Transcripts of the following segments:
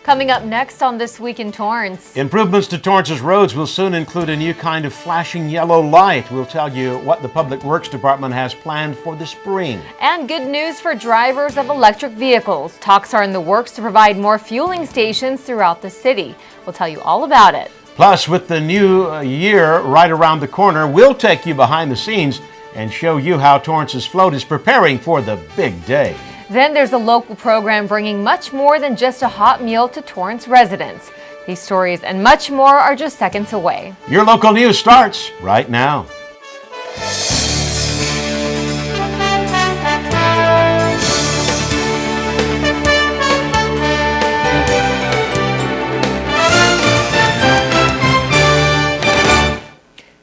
Coming up next on This Week in Torrance. Improvements to Torrance's roads will soon include a new kind of flashing yellow light. We'll tell you what the Public Works Department has planned for the spring. And good news for drivers of electric vehicles. Talks are in the works to provide more fueling stations throughout the city. We'll tell you all about it. Plus, with the new year right around the corner, we'll take you behind the scenes and show you how Torrance's float is preparing for the big day. Then there's a local program bringing much more than just a hot meal to Torrance residents. These stories and much more are just seconds away. Your local news starts right now.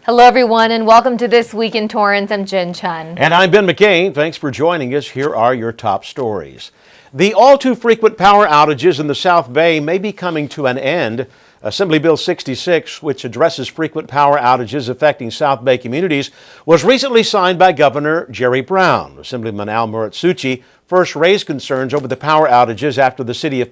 Hello everyone and welcome to This Week in Torrance. I'm Jin Chun. And I'm Ben McCain. Thanks for joining us. Here are your top stories. The all too frequent power outages in the South Bay may be coming to an end. Assembly Bill 66, which addresses frequent power outages affecting South Bay communities, was recently signed by Governor Jerry Brown. Assemblyman Al Muratsuchi first raised concerns over the power outages after the city of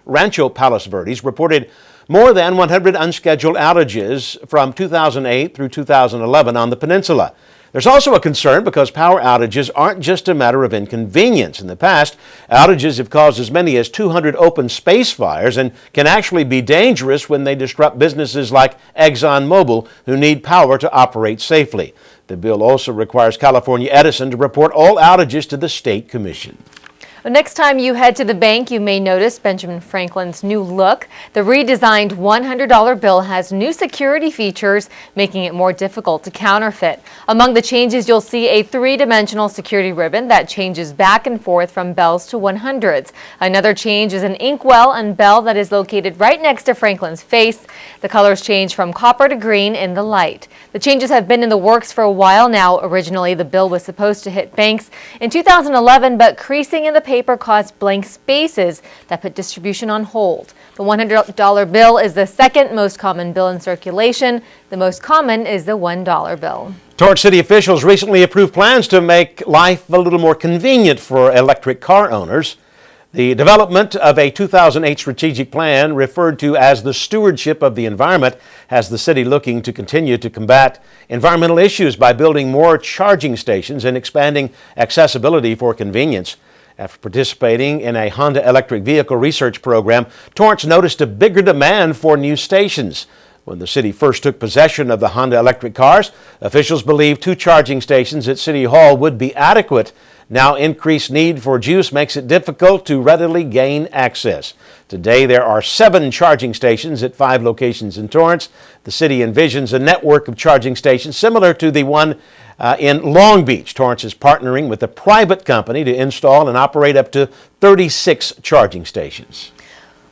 Rancho Palos Verdes reported more than 100 unscheduled outages from 2008 through 2011 on the peninsula. There's also a concern because power outages aren't just a matter of inconvenience. In the past, outages have caused as many as 200 open space fires and can actually be dangerous when they disrupt businesses like ExxonMobil, who need power to operate safely. The bill also requires California Edison to report all outages to the State Commission. Next time you head to the bank, you may notice Benjamin Franklin's new look. The redesigned $100 bill has new security features, making it more difficult to counterfeit. Among the changes, you'll see a three-dimensional security ribbon that changes back and forth from bells to 100s. Another change is an inkwell and bell that is located right next to Franklin's face. The colors change from copper to green in the light. The changes have been in the works for a while now. Originally, the bill was supposed to hit banks in 2011, but creasing in the paper caused blank spaces that put distribution on hold. The $100 bill is the second most common bill in circulation. The most common is the $1 bill. Torrance City officials recently approved plans to make life a little more convenient for electric car owners. The development of a 2008 strategic plan, referred to as the stewardship of the environment, has the city looking to continue to combat environmental issues by building more charging stations and expanding accessibility for convenience. After participating in a Honda electric vehicle research program, Torrance noticed a bigger demand for new stations. When the city first took possession of the Honda electric cars, officials believed 2 charging stations at City Hall would be adequate. Now, increased need for juice makes it difficult to readily gain access. Today, there are 7 charging stations at 5 locations in Torrance. The city envisions a network of charging stations similar to the one in Long Beach. Torrance is partnering with a private company to install and operate up to 36 charging stations.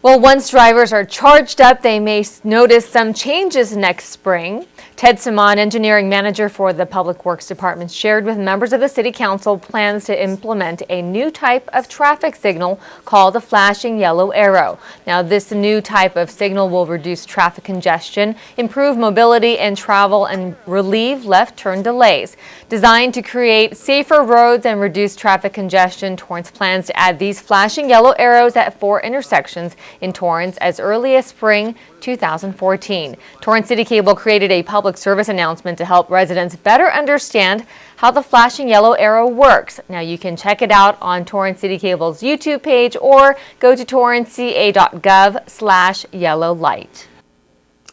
Well, once drivers are charged up, they may notice some changes next spring. Ted Simon, engineering manager for the Public Works Department, shared with members of the City Council plans to implement a new type of traffic signal called a flashing yellow arrow. Now, this new type of signal will reduce traffic congestion, improve mobility and travel, and relieve left turn delays. Designed to create safer roads and reduce traffic congestion, Torrance plans to add these flashing yellow arrows at 4 intersections in Torrance as early as spring 2014. Torrance CitiCABLE created a public service announcement to help residents better understand how the flashing yellow arrow works. Now you can check it out on Torrance CitiCABLE's YouTube page or go to torranceca.gov/yellowlight.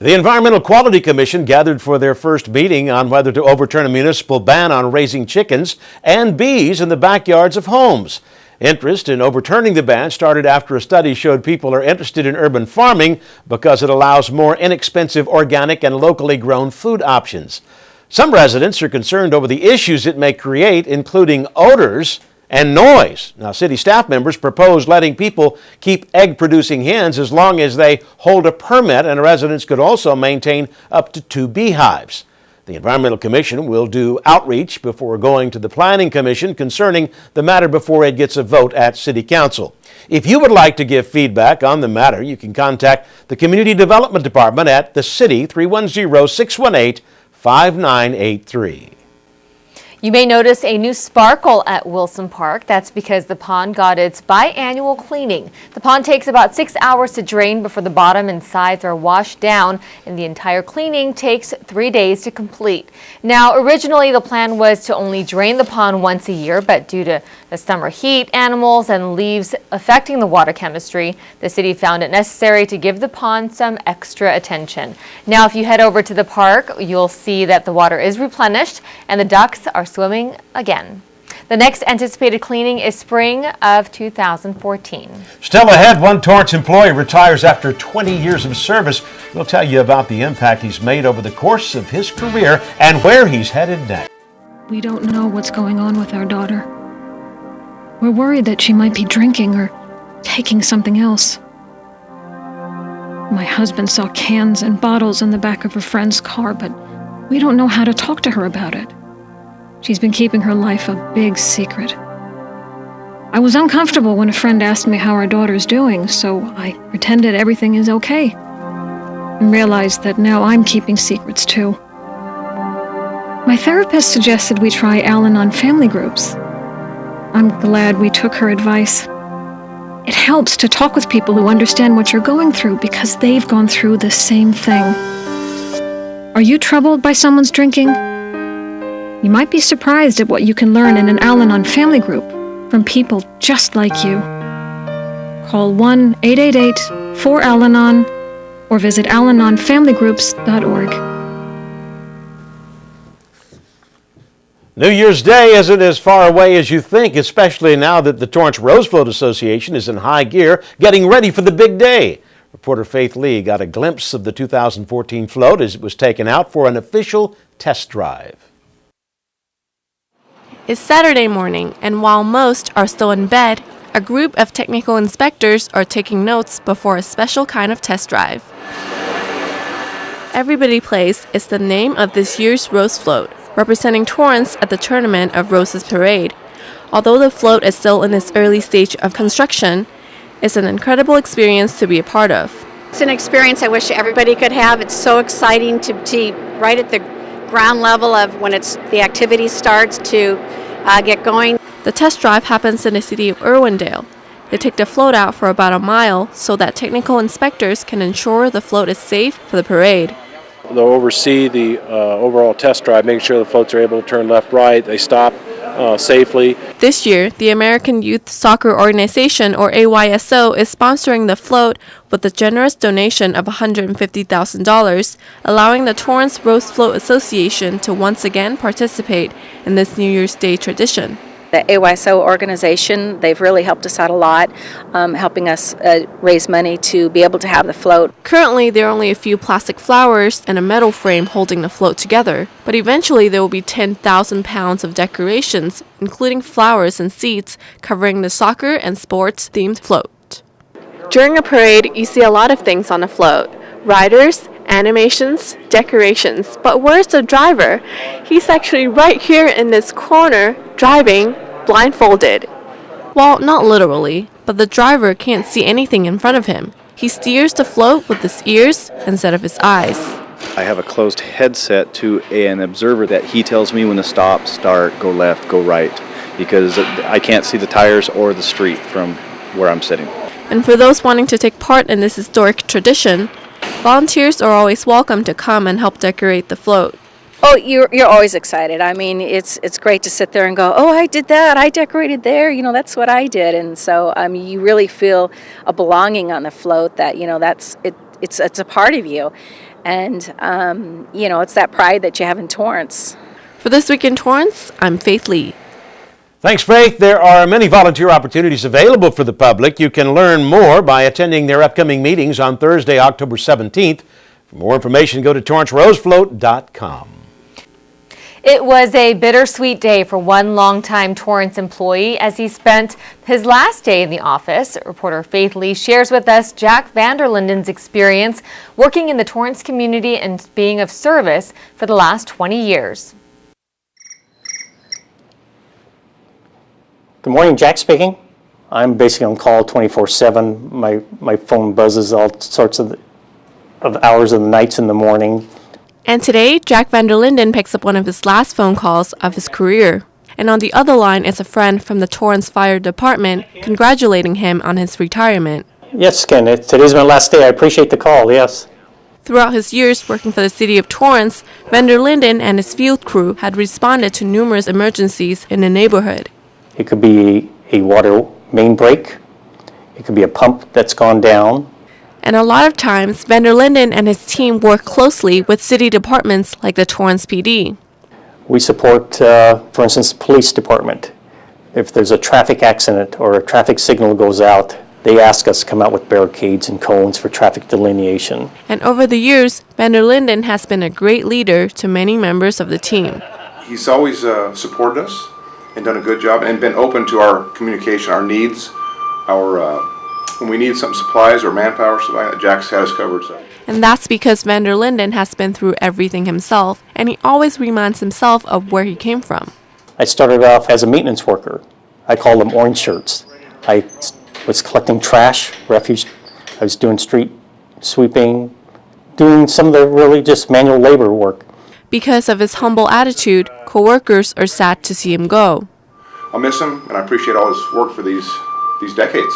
The Environmental Quality Commission gathered for their first meeting on whether to overturn a municipal ban on raising chickens and bees in the backyards of homes. Interest in overturning the ban started after a study showed people are interested in urban farming because it allows more inexpensive organic and locally grown food options. Some residents are concerned over the issues it may create, including odors and noise. Now, city staff members proposed letting people keep egg-producing hens as long as they hold a permit, and residents could also maintain up to 2 beehives. The Environmental Commission will do outreach before going to the Planning Commission concerning the matter before it gets a vote at City Council. If you would like to give feedback on the matter, you can contact the Community Development Department at the City 310-618-5983. You may notice a new sparkle at Wilson Park. That's because the pond got its biannual cleaning. The pond takes about 6 hours to drain before the bottom and sides are washed down, and the entire cleaning takes 3 days to complete. Now, originally the plan was to only drain the pond once a year, but due to the summer heat, animals, and leaves affecting the water chemistry, the city found it necessary to give the pond some extra attention. Now, if you head over to the park, you'll see that the water is replenished and the ducks are swimming again. The next anticipated cleaning is spring of 2014. Still ahead, one Torrance employee retires after 20 years of service. We'll tell you about the impact he's made over the course of his career and where he's headed next. We don't know what's going on with our daughter. We're worried that she might be drinking or taking something else. My husband saw cans and bottles in the back of her friend's car, but we don't know how to talk to her about it. She's been keeping her life a big secret. I was uncomfortable when a friend asked me how our daughter's doing, so I pretended everything is okay, and realized that now I'm keeping secrets too. My therapist suggested we try Al-Anon family groups. I'm glad we took her advice. It helps to talk with people who understand what you're going through because they've gone through the same thing. Are you troubled by someone's drinking? You might be surprised at what you can learn in an Al-Anon family group from people just like you. Call 1-888-4-AL-ANON or visit alanonfamilygroups.org. New Year's Day isn't as far away as you think, especially now that the Torrance Rose Float Association is in high gear, getting ready for the big day. Reporter Faith Lee got a glimpse of the 2014 float as it was taken out for an official test drive. It's Saturday morning, and while most are still in bed, a group of technical inspectors are taking notes before a special kind of test drive. Everybody Plays is the name of this year's Rose Float, representing Torrance at the Tournament of Roses Parade. Although the float is still in its early stage of construction, it's an incredible experience to be a part of. It's an experience I wish everybody could have. It's so exciting to be right at the ground level of when the activity starts to get going. The test drive happens in the city of Irwindale. They take the float out for about a mile so that technical inspectors can ensure the float is safe for the parade. They'll oversee the overall test drive, making sure the floats are able to turn left, right, they stop safely. This year, the American Youth Soccer Organization, or AYSO, is sponsoring the float with a generous donation of $150,000, allowing the Torrance Rose Float Association to once again participate in this New Year's Day tradition. The AYSO organization, they've really helped us out a lot, helping us raise money to be able to have the float. Currently, there are only a few plastic flowers and a metal frame holding the float together, but eventually there will be 10,000 pounds of decorations, including flowers and seats, covering the soccer and sports-themed float. During a parade, you see a lot of things on a float. Riders, animations, decorations. But where's the driver? He's actually right here in this corner, driving blindfolded. Well, not literally, but the driver can't see anything in front of him. He steers the float with his ears instead of his eyes. I have a closed headset to an observer that he tells me when to stop, start, go left, go right, because I can't see the tires or the street from where I'm sitting. And for those wanting to take part in this historic tradition, volunteers are always welcome to come and help decorate the float. Oh, you're always excited. I mean, it's great to sit there and go, oh, I did that, I decorated there, that's what I did. And so you really feel a belonging on the float that, it's a part of you. And, it's that pride that you have in Torrance. For This Week in Torrance, I'm Faith Lee. Thanks, Faith. There are many volunteer opportunities available for the public. You can learn more by attending their upcoming meetings on Thursday, October 17th. For more information, go to torrancerosefloat.com. It was a bittersweet day for one longtime Torrance employee as he spent his last day in the office. Reporter Faith Lee shares with us Jack Vanderlinden's experience working in the Torrance community and being of service for the last 20 years. Good morning, Jack speaking. I'm basically on call 24/7. My phone buzzes all sorts of hours of the nights in the morning. And today, Jack van der Linden picks up one of his last phone calls of his career. And on the other line is a friend from the Torrance Fire Department congratulating him on his retirement. Yes, Ken, today's my last day. I appreciate the call, yes. Throughout his years working for the city of Torrance, van der Linden and his field crew had responded to numerous emergencies in the neighborhood. It could be a water main break. It could be a pump that's gone down. And a lot of times, van der Linden and his team work closely with city departments like the Torrance PD. We support, for instance, the police department. If there's a traffic accident or a traffic signal goes out, they ask us to come out with barricades and cones for traffic delineation. And over the years, van der Linden has been a great leader to many members of the team. He's always supported us and done a good job and been open to our communication, our needs, when we need some supplies or manpower, something like that, Jack's had us covered. So. And that's because van der Linden has been through everything himself, and he always reminds himself of where he came from. I started off as a maintenance worker. I called them orange shirts. I was collecting trash, refuse. I was doing street sweeping, doing some of the really just manual labor work. Because of his humble attitude, coworkers are sad to see him go. I'll miss him, and I appreciate all his work for these decades.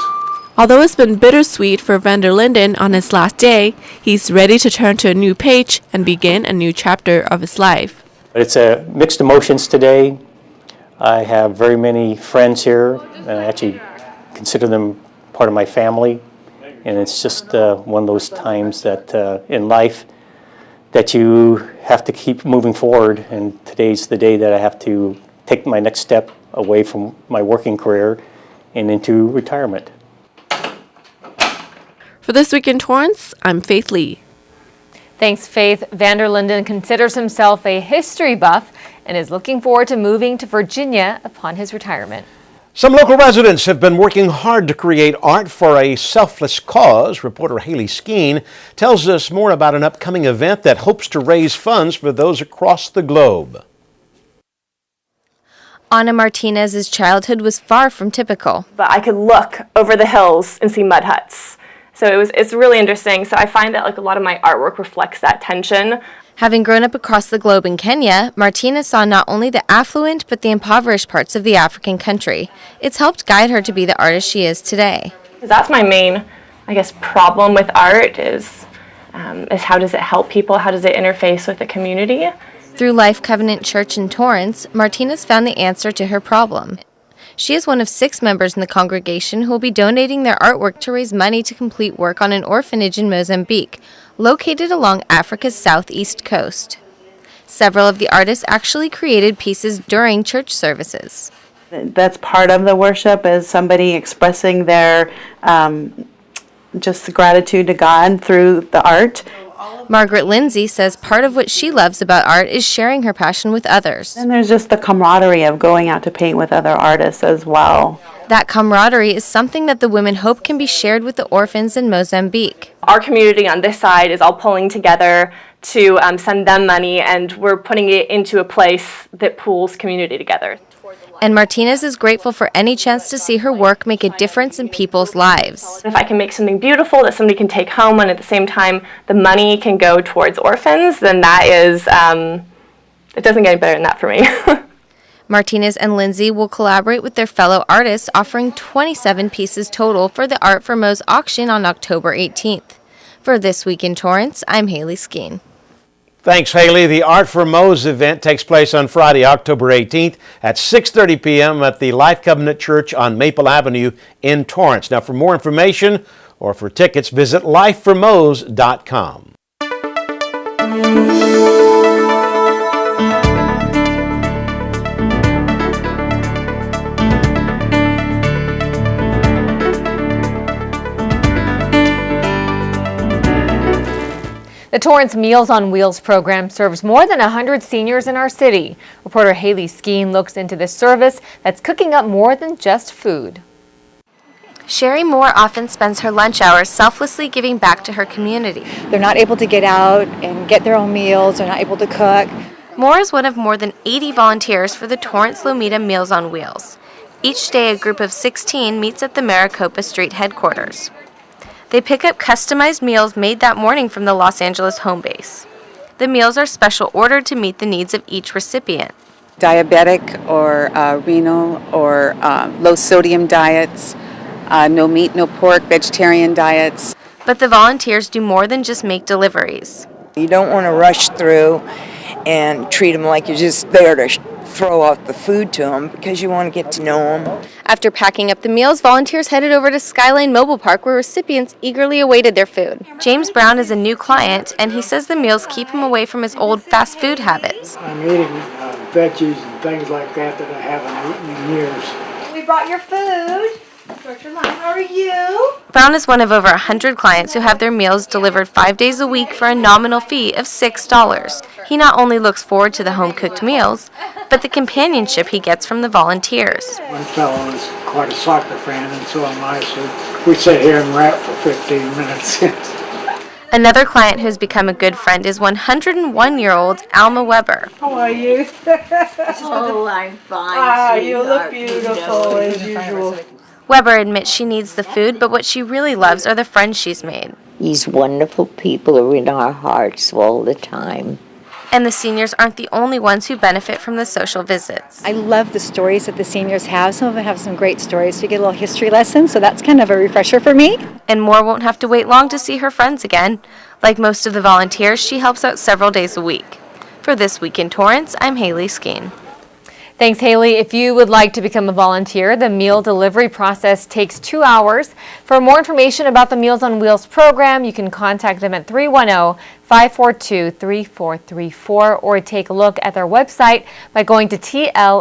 Although it's been bittersweet for van der Linden on his last day, he's ready to turn to a new page and begin a new chapter of his life. It's a mixed emotions today. I have very many friends here, and I actually consider them part of my family. And it's just one of those times that in life that you have to keep moving forward. And today's the day that I have to take my next step away from my working career and into retirement. For This Week in Torrance, I'm Faith Lee. Thanks, Faith. Van der Linden considers himself a history buff and is looking forward to moving to Virginia upon his retirement. Some local residents have been working hard to create art for a selfless cause. Reporter Haley Skeen tells us more about an upcoming event that hopes to raise funds for those across the globe. Ana Martinez's childhood was far from typical. But I could look over the hills and see mud huts. So it's really interesting. So I find that a lot of my artwork reflects that tension. Having grown up across the globe in Kenya, Martinez saw not only the affluent but the impoverished parts of the African country. It's helped guide her to be the artist she is today. That's my main, problem with art is how does it help people? How does it interface with the community? Through Life Covenant Church in Torrance, Martinez found the answer to her problem. She is one of 6 members in the congregation who will be donating their artwork to raise money to complete work on an orphanage in Mozambique, located along Africa's southeast coast. Several of the artists actually created pieces during church services. That's part of the worship, is somebody expressing their just gratitude to God through the art. Margaret Lindsay says part of what she loves about art is sharing her passion with others. And there's just the camaraderie of going out to paint with other artists as well. That camaraderie is something that the women hope can be shared with the orphans in Mozambique. Our community on this side is all pulling together to send them money, and we're putting it into a place that pulls community together. And Martinez is grateful for any chance to see her work make a difference in people's lives. If I can make something beautiful that somebody can take home, and at the same time the money can go towards orphans, then that is, it doesn't get any better than that for me. Martinez and Lindsay will collaborate with their fellow artists, offering 27 pieces total for the Art for Mo's auction on October 18th. For This Week in Torrance, I'm Haley Skeen. Thanks, Haley. The Art for Mo's event takes place on Friday, October 18th at 6:30 p.m. at the Life Covenant Church on Maple Avenue in Torrance. Now, for more information or for tickets, visit lifeformos.com. The Torrance Meals on Wheels program serves more than 100 seniors in our city. Reporter Haley Skeen looks into this service that's cooking up more than just food. Sherry Moore often spends her lunch hours selflessly giving back to her community. They're not able to get out and get their own meals. They're not able to cook. Moore is one of more than 80 volunteers for the Torrance Lomita Meals on Wheels. Each day, a group of 16 meets at the Maricopa Street headquarters. They pick up customized meals made that morning from the Los Angeles home base. The meals are special ordered to meet the needs of each recipient. Diabetic or renal or low sodium diets, no meat, no pork, vegetarian diets. But the volunteers do more than just make deliveries. You don't want to rush through and treat them like you're just there to throw out the food to them, because you want to get to know them. After packing up the meals, volunteers headed over to Skyline Mobile Park where recipients eagerly awaited their food. James Brown is a new client, and he says the meals keep him away from his old fast food habits. I'm eating veggies and things like that I haven't eaten in years. We brought your food. Director Lyon, how are you? Brown is one of over 100 clients who have their meals delivered 5 days a week for a nominal fee of $6. He not only looks forward to the home-cooked meals, but the companionship he gets from the volunteers. One fellow is quite a soccer fan, and so am I, so we sit here and rap for 15 minutes. Another client who's become a good friend is 101-year-old Alma Weber. How are you? Oh, I'm fine. You look beautiful as usual. Weber admits she needs the food, but what she really loves are the friends she's made. These wonderful people are in our hearts all the time. And the seniors aren't the only ones who benefit from the social visits. I love the stories that the seniors have. Some of them have some great stories. So you get a little history lesson, so that's kind of a refresher for me. And Moore won't have to wait long to see her friends again. Like most of the volunteers, she helps out several days a week. For This Week in Torrance, I'm Haley Skeen. Thanks, Haley. If you would like to become a volunteer, the meal delivery process takes 2 hours. For more information about the Meals on Wheels program, you can contact them at 310-542-3434 or take a look at their website by going to tlmow.org.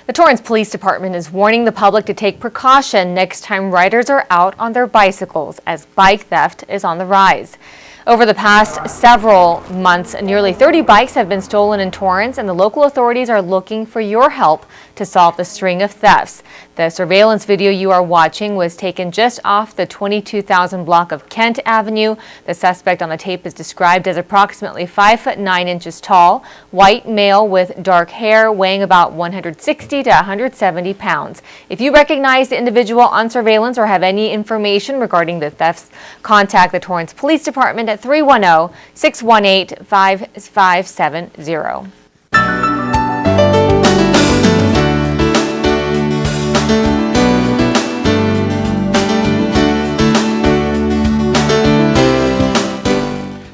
The Torrance Police Department is warning the public to take precaution next time riders are out on their bicycles, as bike theft is on the rise. Over the past several months, nearly 30 bikes have been stolen in Torrance, and the local authorities are looking for your help to solve the string of thefts. The surveillance video you are watching was taken just off the 22,000 block of Kent Avenue. The suspect on the tape is described as approximately 5'9" tall, white male with dark hair, weighing about 160 to 170 pounds. If you recognize the individual on surveillance or have any information regarding the thefts, contact the Torrance Police Department at 310-618-5570.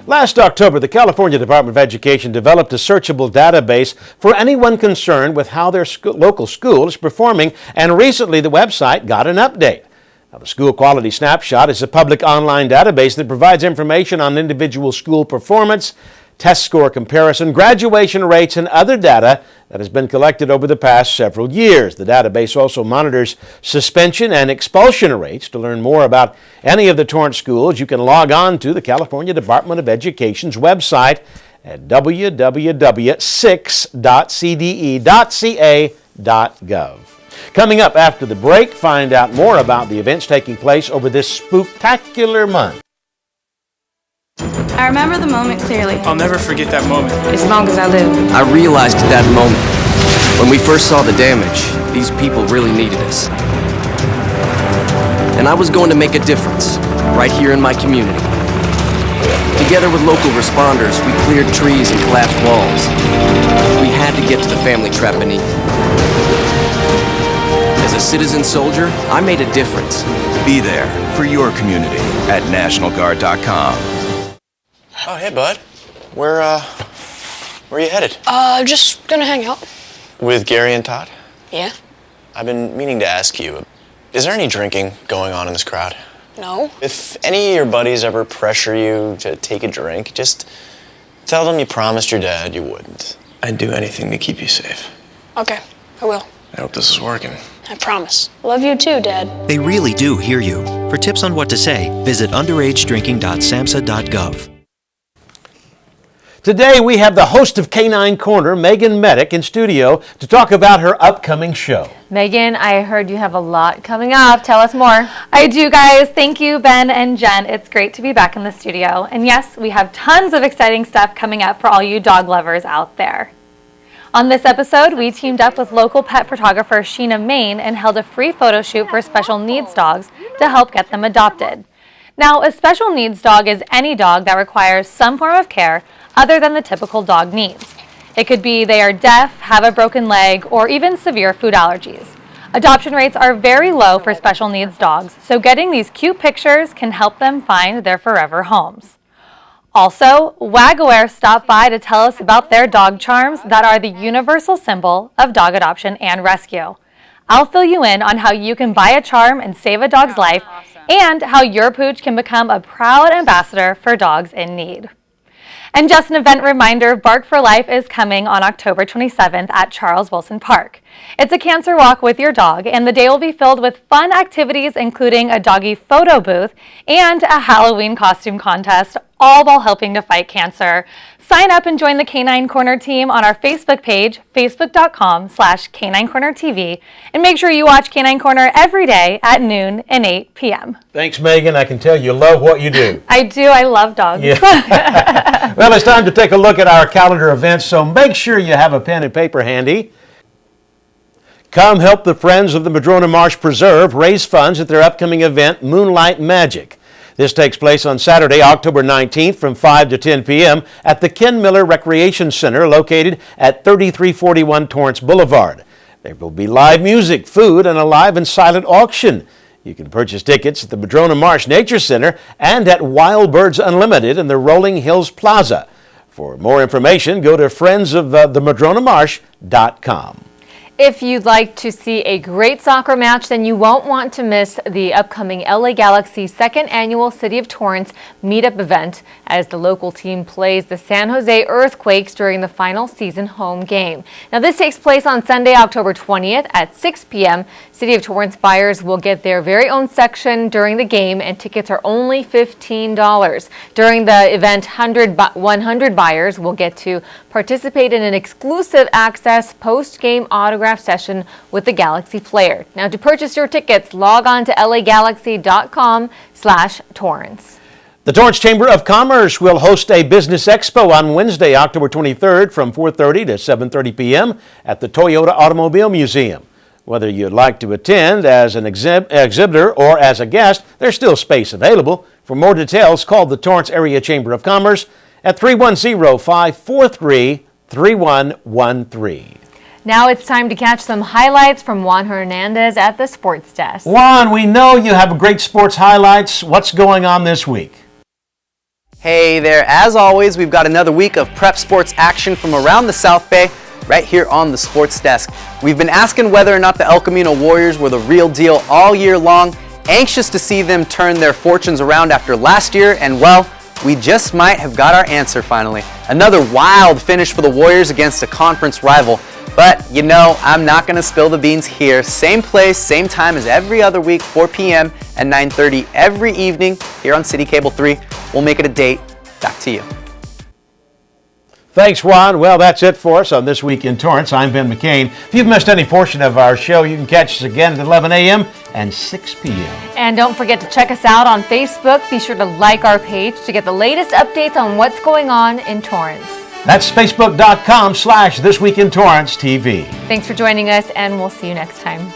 Last October, the California Department of Education developed a searchable database for anyone concerned with how their local school is performing, and recently the website got an update. Now, the School Quality Snapshot is a public online database that provides information on individual school performance, test score comparison, graduation rates, and other data that has been collected over the past several years. The database also monitors suspension and expulsion rates. To learn more about any of the Torrance schools, you can log on to the California Department of Education's website at www.6.cde.ca.gov. Coming up after the break, find out more about the events taking place over this spooktacular month. I remember the moment clearly. I'll never forget that moment. As long as I live. I realized at that moment, when we first saw the damage, these people really needed us. And I was going to make a difference, right here in my community. Together with local responders, we cleared trees and collapsed walls. We had to get to the family trapped beneath. As a citizen soldier, I made a difference. Be there for your community at NationalGuard.com. Oh, hey, bud. Where are you headed? Just gonna hang out. With Gary and Todd? Yeah? I've been meaning to ask you, is there any drinking going on in this crowd? No. If any of your buddies ever pressure you to take a drink, just tell them you promised your dad you wouldn't. I'd do anything to keep you safe. Okay, I will. I hope this is working. I promise. Love you too, Dad. They really do hear you. For tips on what to say, visit underagedrinking.samhsa.gov. Today we have the host of Canine Corner, Megan Medic, in studio to talk about her upcoming show. Megan, I heard you have a lot coming up. Tell us more. I do, guys. Thank you, Ben and Jen. It's great to be back in the studio. And yes, we have tons of exciting stuff coming up for all you dog lovers out there. On this episode, we teamed up with local pet photographer Sheena Main and held a free photo shoot for special needs dogs to help get them adopted. Now, a special needs dog is any dog that requires some form of care other than the typical dog needs. It could be they are deaf, have a broken leg, or even severe food allergies. Adoption rates are very low for special needs dogs, so getting these cute pictures can help them find their forever homes. Also, WagAware stopped by to tell us about their dog charms that are the universal symbol of dog adoption and rescue. I'll fill you in on how you can buy a charm and save a dog's life, and how your pooch can become a proud ambassador for dogs in need. And just an event reminder, Bark for Life is coming on October 27th at Charles Wilson Park. It's a cancer walk with your dog, and the day will be filled with fun activities including a doggy photo booth and a Halloween costume contest, all while helping to fight cancer. Sign up and join the Canine Corner team on our Facebook page, facebook.com/caninecornertv, and make sure you watch Canine Corner every day at noon and 8 p.m. Thanks, Megan. I can tell you love what you do. I do. I love dogs. Yeah. Well, it's time to take a look at our calendar events, so make sure you have a pen and paper handy. Come help the Friends of the Madrona Marsh Preserve raise funds at their upcoming event, Moonlight Magic. This takes place on Saturday, October 19th from 5 to 10 p.m. at the Ken Miller Recreation Center located at 3341 Torrance Boulevard. There will be live music, food, and a live and silent auction. You can purchase tickets at the Madrona Marsh Nature Center and at Wild Birds Unlimited in the Rolling Hills Plaza. For more information, go to friendsofthemadronamarsh.com. If you'd like to see a great soccer match, then you won't want to miss the upcoming LA Galaxy second annual City of Torrance meetup event as the local team plays the San Jose Earthquakes during the final season home game. Now, this takes place on Sunday, October 20th at 6 p.m. City of Torrance buyers will get their very own section during the game, and tickets are only $15. During the event, 100 buyers will get to participate in an exclusive access post-game autograph session with the Galaxy player. Now, to purchase your tickets, log on to lagalaxy.com/Torrance. The Torrance Chamber of Commerce will host a business expo on Wednesday, October 23rd from 4:30 to 7:30 p.m. at the Toyota Automobile Museum. Whether you'd like to attend as an exhibitor or as a guest, there's still space available. For more details, call the Torrance Area Chamber of Commerce at 310-543-3113. Now it's time to catch some highlights from Juan Hernandez at the Sports Desk. Juan, we know you have great sports highlights. What's going on this week? Hey there, as always, we've got another week of prep sports action from around the South Bay, right here on the Sports Desk. We've been asking whether or not the El Camino Warriors were the real deal all year long, anxious to see them turn their fortunes around after last year, and well, we just might have got our answer finally. Another wild finish for the Warriors against a conference rival. But, you know, I'm not going to spill the beans here. Same place, same time as every other week, 4 p.m. and 9:30 every evening here on CitiCABLE 3. We'll make it a date. Back to you. Thanks, Juan. Well, that's it for us on This Week in Torrance. I'm Ben McCain. If you've missed any portion of our show, you can catch us again at 11 a.m. and 6 p.m. And don't forget to check us out on Facebook. Be sure to like our page to get the latest updates on what's going on in Torrance. That's facebook.com/thisweekintorrancetv. Thanks for joining us, and we'll see you next time.